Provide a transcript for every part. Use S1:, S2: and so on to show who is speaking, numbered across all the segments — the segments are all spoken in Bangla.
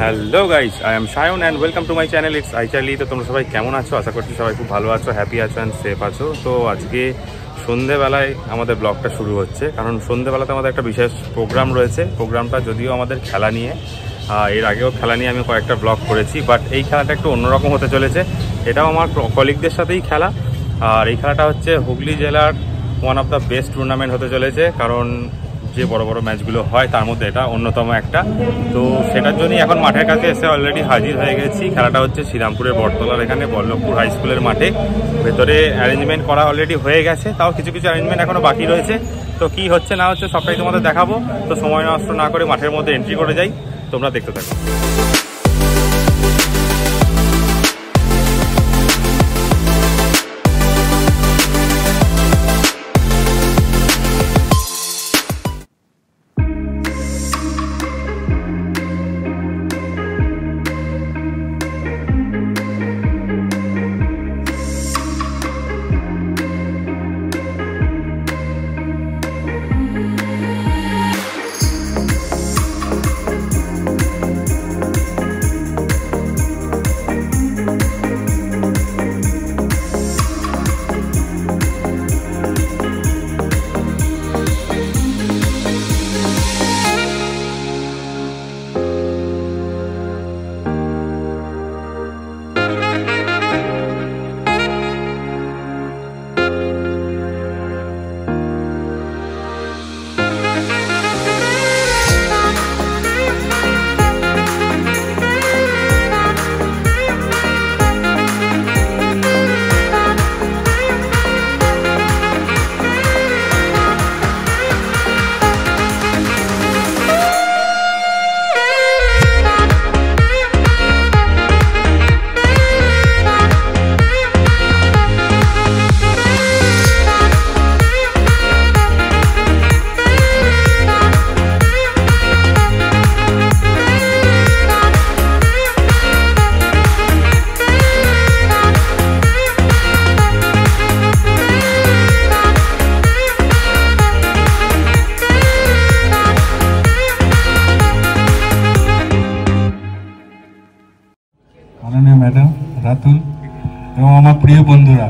S1: Hello guys, I am Sayan and welcome to my channel it's I Charlie. তো তোমরা সবাই কেমন আছো? আশা করছি সবাই খুব ভালো আছো, হ্যাপি আছো অ্যান্ড সেফ আছো। তো আজকে সন্ধেবেলায় আমাদের ব্লগটা শুরু হচ্ছে, কারণ সন্ধেবেলাতে আমাদের একটা বিশেষ প্রোগ্রাম রয়েছে। প্রোগ্রামটা যদিও আমাদের খেলা নিয়ে, এর আগেও খেলা নিয়ে আমি কয়েকটা ব্লগ করেছি, বাট এই খেলাটা একটু অন্যরকম হতে চলেছে। এটাও আমার কলিগদের সাথেই খেলা, আর এই খেলাটা হচ্ছে হুগলি জেলার one of the best tournament হতে চলেছে, কারণ যে বড় বড় ম্যাচগুলো হয় তার মধ্যে এটা অন্যতম একটা। তো সেটার জন্যই এখন মাঠের কাছে এসে অলরেডি হাজির হয়ে গেছি। খেলাটা হচ্ছে শ্রীরামপুরের বটতলার এখানে বল্লভপুর হাই স্কুলের মাঠে। ভেতরে অ্যারেঞ্জমেন্ট করা অলরেডি হয়ে গেছে, তাও কিছু কিছু অ্যারেঞ্জমেন্ট এখনও বাকি রয়েছে। তো কি হচ্ছে না হচ্ছে সবটাই তোমাদের দেখাবো। তো সময় নষ্ট না করে মাঠের মধ্যে এন্ট্রি করে যাই, তোমরা দেখতে থাকো।
S2: ম্যাডাম রাতুল এবং আমার প্রিয় বন্ধুরা,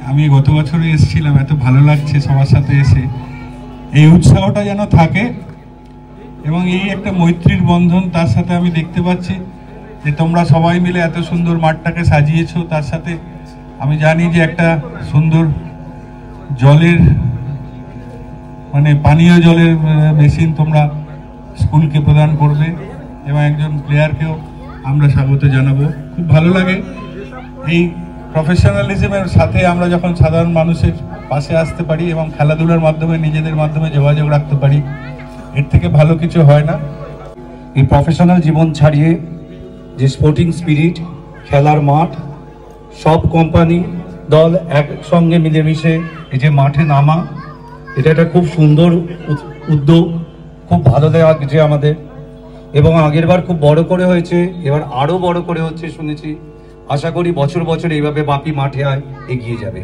S2: আমি গত বছরে এসেছিলাম, এত ভালো লাগছে সবার সাথে এসে। এই উৎসাহটা যেন থাকে এবং এই একটা মৈত্রীর বন্ধন। তার সাথে আমি দেখতে পাচ্ছি যে তোমরা সবাই মিলে এত সুন্দর মাঠটাকে সাজিয়েছো। তার সাথে আমি জানি যে একটা সুন্দর জলের পানীয় জলের মেশিন তোমরা স্কুলকে প্রদান করবে এবং একজন প্লেয়ারকেও আমরা স্বাগত জানাবো। খুব ভালো লাগে এই প্রফেশনালিজমের সাথে আমরা যখন সাধারণ মানুষের পাশে আসতে পারি এবং খেলাধুলার মাধ্যমে নিজেদের মাধ্যমে যোগাযোগ রাখতে পারি, এর থেকে ভালো কিছু হয় না।
S3: এই প্রফেশনাল জীবন ছাড়িয়ে যে স্পোর্টিং স্পিরিট, খেলার মাঠ, সব কোম্পানি দল একসঙ্গে মিলেমিশে এই যে মাঠে নামা, এটা একটা খুব সুন্দর উদ্যোগ। খুব ভালো লাগছে আমাদের, এবং আগের বার খুব বড় করে হয়েছে, এবার আরো বড় করে হচ্ছে শুনেছি। আশা করি বছর বছর এইভাবে বাপি মাঠে এগিয়ে যাবে।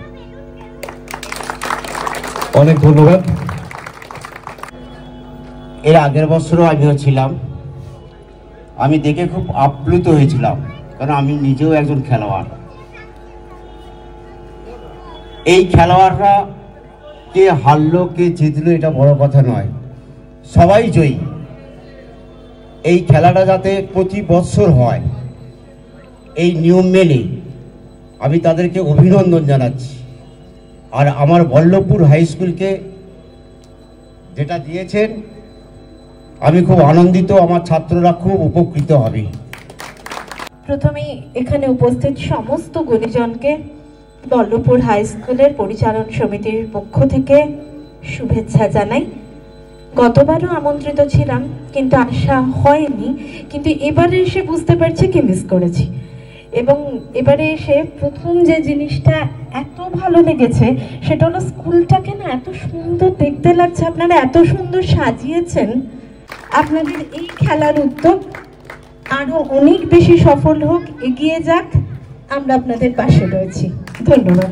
S3: অনেক ধন্যবাদ।
S4: এর আগের বছরও আমিও ছিলাম, আমি দেখে খুব আপ্লুত হয়েছিলাম, কারণ আমি নিজেও একজন খেলোয়াড়। এই খেলোয়াড়রা কে হারলো কে জিতলো এটা বড় কথা নয়, সবাই জয়ী। এই খেলাটা যাতে প্রতি বছর হয় এই নিয়ম মেনে আমি তাদেরকে অভিনন্দন জানাচ্ছি। আর আমার বল্লভপুর হাই স্কুলকে যেটা দিয়েছেন আমি খুব আনন্দিত, আমার ছাত্ররা খুব উপকৃত হবে।
S5: প্রথমেই এখানে উপস্থিত সমস্ত গুণীজনকে বল্লভপুর হাই স্কুলের পরিচালন সমিতির পক্ষ থেকে শুভেচ্ছা জানাই। গতবারও আমন্ত্রিত ছিলাম কিন্তু আসা হয়নি, কিন্তু এবারে এসে বুঝতে পারছি কি মিস করেছি। এবং এবারে এসে প্রথম যে জিনিসটা এত ভালো লেগেছে সেটা হলো স্কুলটাকে না এত সুন্দর দেখতে লাগছে, আপনারা এত সুন্দর সাজিয়েছেন। আপনাদের এই খেলার উদ্যোগ আরো অনেক বেশি সফল হোক, এগিয়ে যাক, আমরা আপনাদের পাশে রয়েছি। ধন্যবাদ।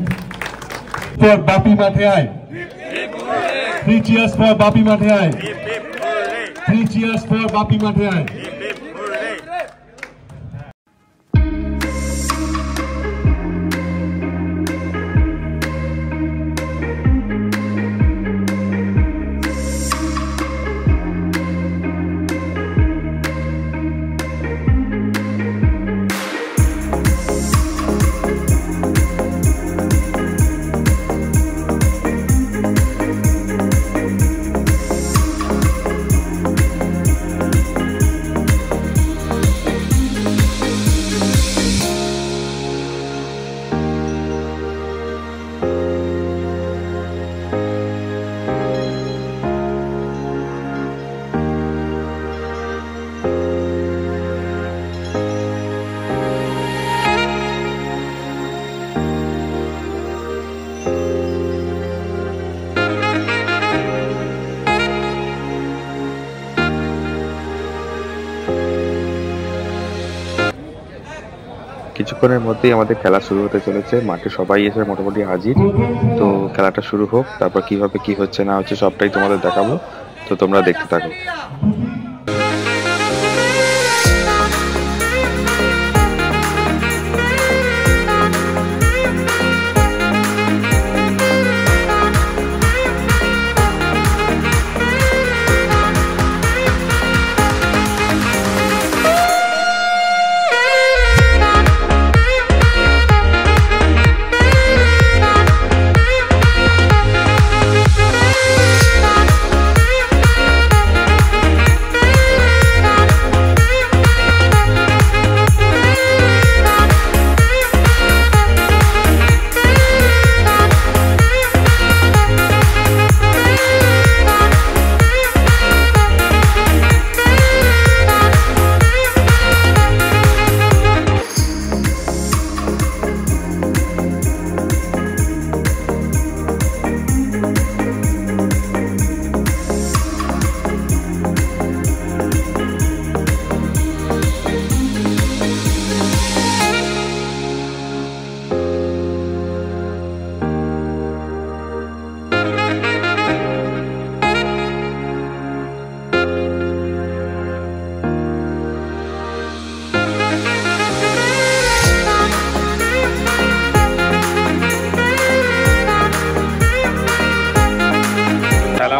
S2: বাপি মাঠে আয়। 3 cheers for বাপি মাঠে আয়। 3 cheers for বাপি মাঠে আয়।
S1: কিছুক্ষণের মধ্যেই আমাদের খেলা শুরু হতে চলেছে। মাঠে সবাই এসে মোটামুটি হাজির। তো খেলাটা শুরু হোক, তারপর কিভাবে কি হচ্ছে না হচ্ছে সবটাই তোমাদের দেখাবো। তো তোমরা দেখতে থাকো।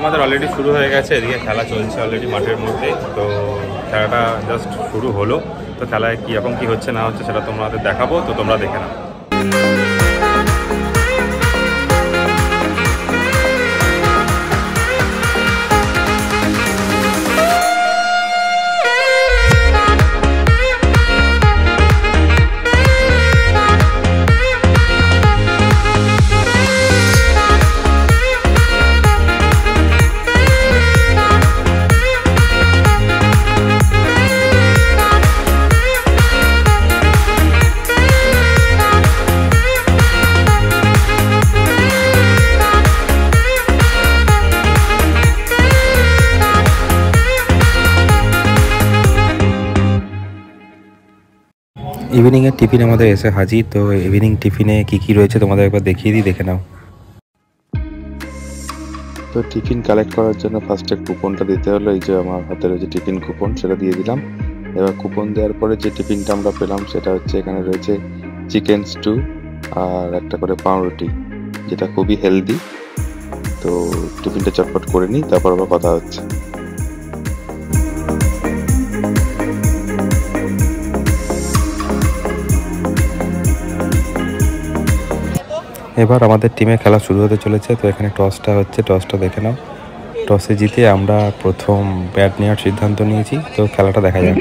S1: আমাদের অলরেডি শুরু হয়ে গেছে, এদিকে খেলা চলছে অলরেডি মাঠের মধ্যে। তো খেলাটা জাস্ট শুরু হলো। তো খেলায় কীরকম কী হচ্ছে না হচ্ছে সেটা তোমাদের দেখাবো, তো তোমরা দেখে নাও। ইভিনিংয়ের টিফিন আমাদের এসে হাজির। তো ইভিনিং টিফিনে কি কি রয়েছে তোমাদের একবার দেখিয়ে দিই, দেখে নাও। তো টিফিন কালেক্ট করার জন্য ফার্স্টে কুপনটা দিতে হলো। এই যে আমার হাতে রয়েছে টিফিন কুপন, সেটা দিয়ে দিলাম। এবার কুপন দেওয়ার পরে যে টিফিনটা আমরা পেলাম সেটা হচ্ছে এখানে রয়েছে চিকেন স্টু আর একটা করে পাউরুটি, যেটা খুবই হেলদি। তো টিফিনটা চটপট করে নিই, তারপর আবার কথা হচ্ছে। এবার আমাদের টিমে খেলা শুরু হতে চলেছে। তো এখানে টসটা হচ্ছে, টসটা দেখে নাও। টসে জিতে আমরা প্রথম ব্যাট নেওয়ার সিদ্ধান্ত নিয়েছি। তো খেলাটা দেখা যাক।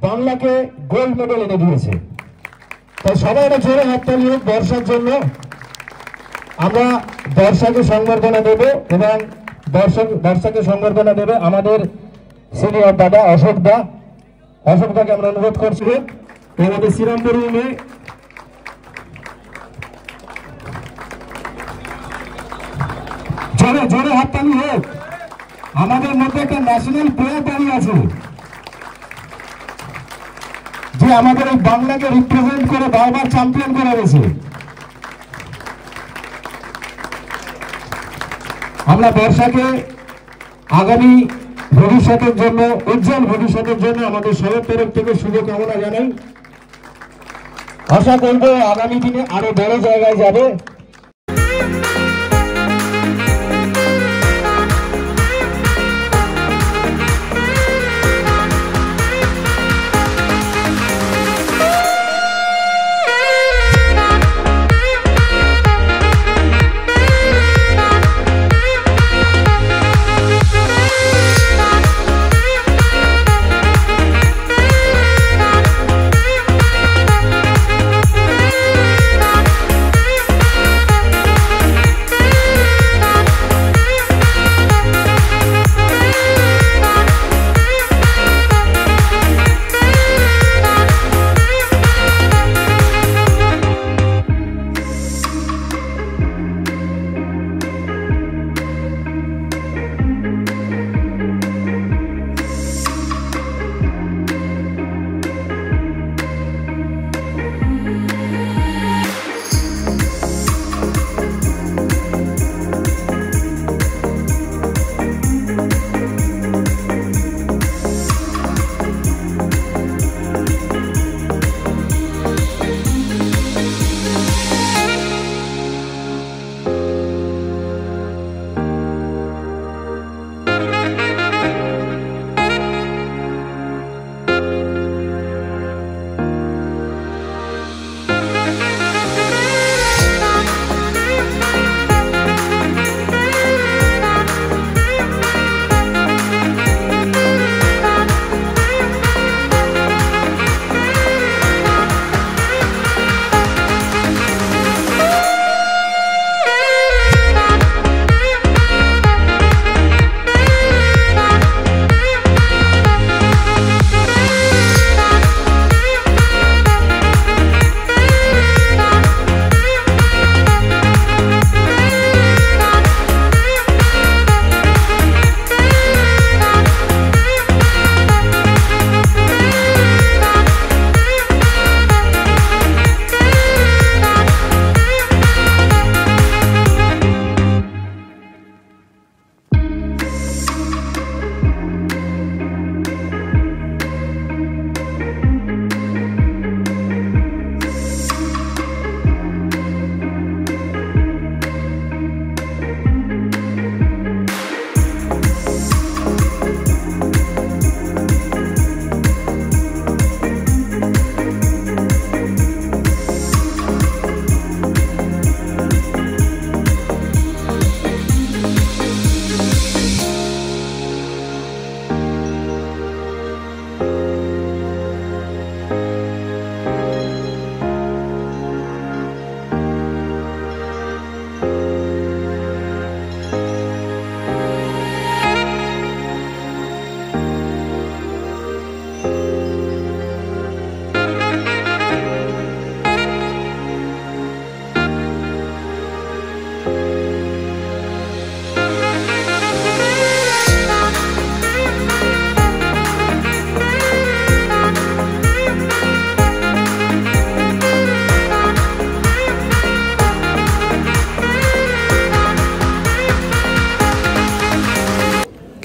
S6: বাংলাকে গোল্ড মেডেল এনে দিয়েছে। তাই সবাই একটা জোরে হাততালি হোক বর্ষার জন্য। আমরা বর্ষাকে সংবর্ধনা দেব এবং বর্ষাকে সংবর্ধনা দেবে আমাদের সিনিয়র দাদা অশোক দা। অশোক দাকে আমরা অনুরোধ করছি আমাদের শ্রীরামপুর রুমে জোরে জোরে হাততালি হোক। আমাদের মধ্যে একটা ন্যাশনাল প্লেয়ার দাঁড়িয়ে আছে যে আমাদের এই বাংলাকে রিপ্রেজেন্ট করে বারবার চ্যাম্পিয়ন করে গেছে। আমরা বর্ষাকে আগামী ভবিষ্যতের জন্য, উজ্জ্বল ভবিষ্যতের জন্য আমাদের সবার তরফ থেকে শুভকামনা জানাই। আশা করব আগামী দিনে আরো বড় জায়গায় যাবে।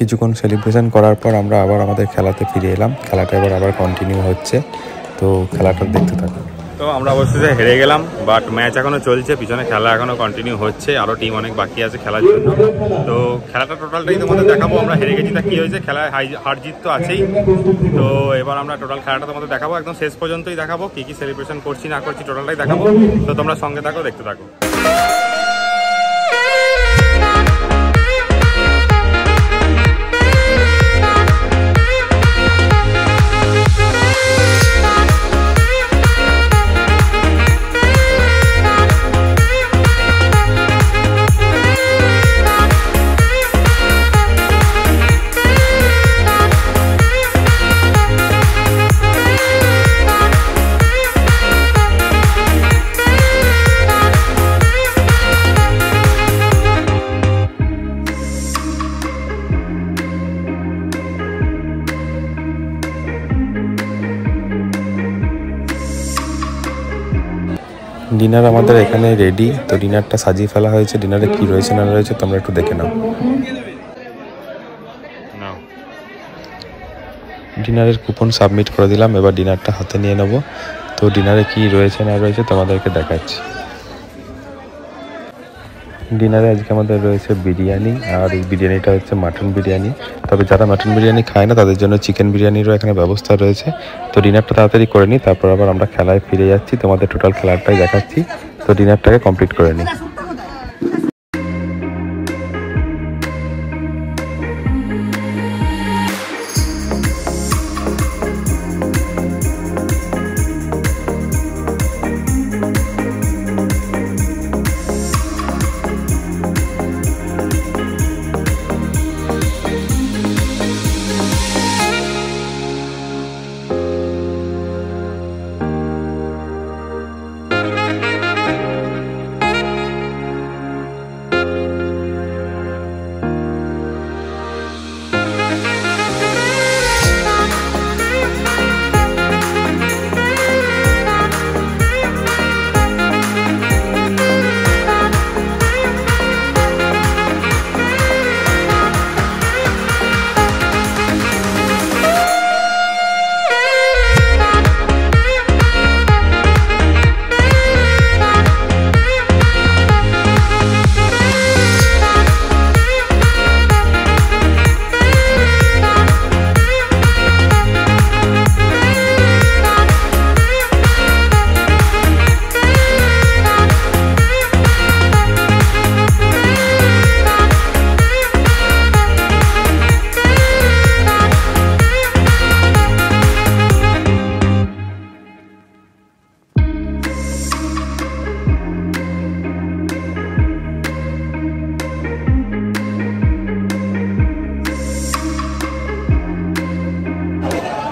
S7: কিছুক্ষণ সেলিব্রেশন করার পর আমরা আবার আমাদের খেলাতে ফিরে এলাম। খেলাটা আবার কন্টিনিউ হচ্ছে, তো খেলাটা দেখতে থাকো।
S1: তো আমরা অবশ্যই হেরে গেলাম, বাট ম্যাচ এখনো চলছে, পিছনে খেলা এখনো কন্টিনিউ হচ্ছে, আরও টিম অনেক বাকি আছে খেলার জন্য। তো খেলাটা টোটালটাই তোমাদের দেখাবো। আমরা হেরে গেছি তা কী হয়েছে, খেলায় হার জিত তো আছেই। তো এবার আমরা টোটাল খেলাটা তোমাদের দেখাবো, একদম শেষ পর্যন্তই দেখাবো, কী কী সেলিব্রেশন করছি না করছি টোটালটাই দেখাবো। তো তোমরা সঙ্গে থাকো, দেখতে থাকো।
S7: ডিনার আমাদের এখানে রেডি। তো ডিনারটা সাজিয়ে ফেলা হয়েছে। ডিনারে কি রয়েছে না রয়েছে তোমরা একটু দেখে নাও। ডিনারের কুপন সাবমিট করে দিলাম, এবার ডিনারটা হাতে নিয়ে নেব। তো ডিনারে কি রয়েছে না রয়েছে তোমাদেরকে দেখাচ্ছি। ডিনারে আজকে আমাদের রয়েছে বিরিয়ানি, আর এই বিরিয়ানিটা হচ্ছে মাটন বিরিয়ানি। তবে যারা মাটন বিরিয়ানি খায় না তাদের জন্য চিকেন বিরিয়ানিরও এখানে ব্যবস্থা রয়েছে। তো ডিনারটা তাড়াতাড়ি করে নিই, তারপর আবার আমরা খেলায় ফিরে যাচ্ছি, তোমাদের টোটাল খেলাটাই দেখাচ্ছি। তো ডিনারটাকে কমপ্লিট করে নিই।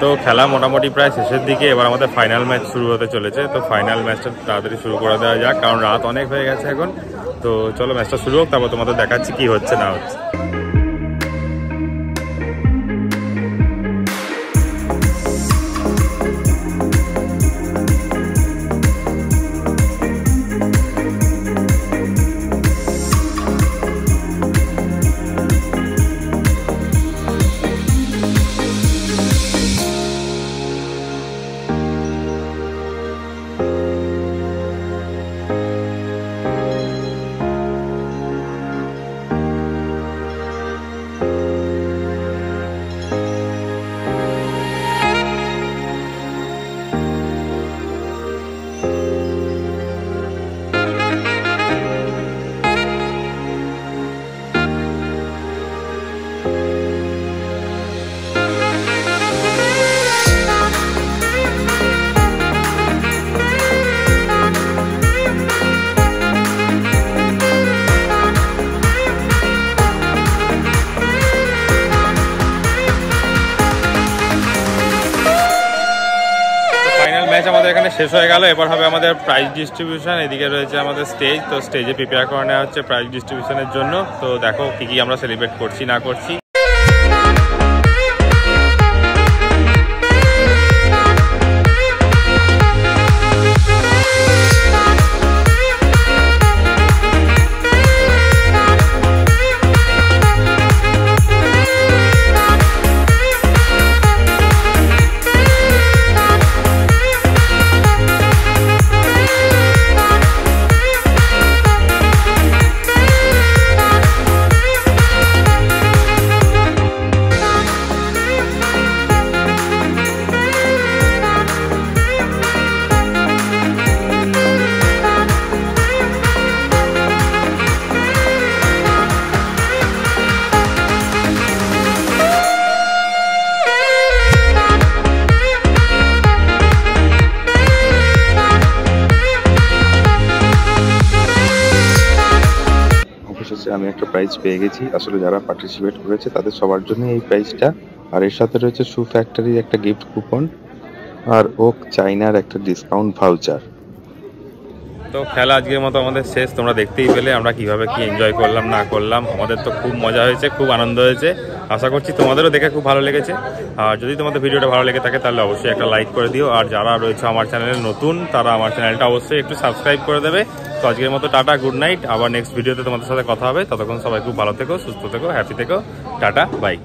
S1: তো খেলা মোটামুটি প্রায় শেষের দিকে, এবার আমাদের ফাইনাল ম্যাচ শুরু হতে চলেছে। তো ফাইনাল ম্যাচটা তাড়াতাড়ি শুরু করে দেওয়া যাক, কারণ রাত অনেক হয়ে গেছে এখন। তো চলো ম্যাচটা শুরু হোক, তারপর তোমাদের দেখাচ্ছি কি হচ্ছে না হচ্ছে। ম্যাচ আমাদের এখানে শেষ হয়ে গেল। এবার হবে আমাদের প্রাইজ ডিস্ট্রিবিউশন। এদিকে রয়েছে আমাদের স্টেজ, তো স্টেজে প্রিপেয়ার করে নেওয়া হচ্ছে প্রাইজ ডিস্ট্রিবিউশনের জন্য। তো দেখো কি কি আমরা সেলিব্রেট করছি না করছি।
S7: এসছে, আমি একটা প্রাইজ পেয়ে গেছি। আসলে যারা পার্টিসিপেট করেছে তাদের সবার জন্য এই প্রাইজটা। আর এর সাথে রয়েছে শু ফ্যাক্টরির একটা গিফট কুপন আর ওক চাইনার একটা ডিসকাউন্ট ভাউচার।
S1: তো খেলা আজকের মতো আমাদের শেষ। তোমরা দেখতেই পেলে আমরা কিভাবে কি এনজয় করলাম না করলাম। আমাদের তো খুব মজা হয়েছে, খুব আনন্দ হয়েছে। আশা করছি তোমাদেরও দেখে খুব ভালো লেগেছে। আর যদি তোমাদের ভিডিওটা ভালো লেগে থাকে তাহলে অবশ্যই একটা লাইক করে দিও। আর যারা রয়েছে আমার চ্যানেলে নতুন তারা আমার চ্যানেলটা অবশ্যই একটু সাবস্ক্রাইব করে দেবে। তো আজকের মতো টাটা, গুড নাইট। আবার নেক্সট ভিডিওতে তোমাদের সাথে কথা হবে। ততক্ষণ সবাই খুব ভালো থেকো, সুস্থ থেকো, হ্যাপি থেকো। Tata, by.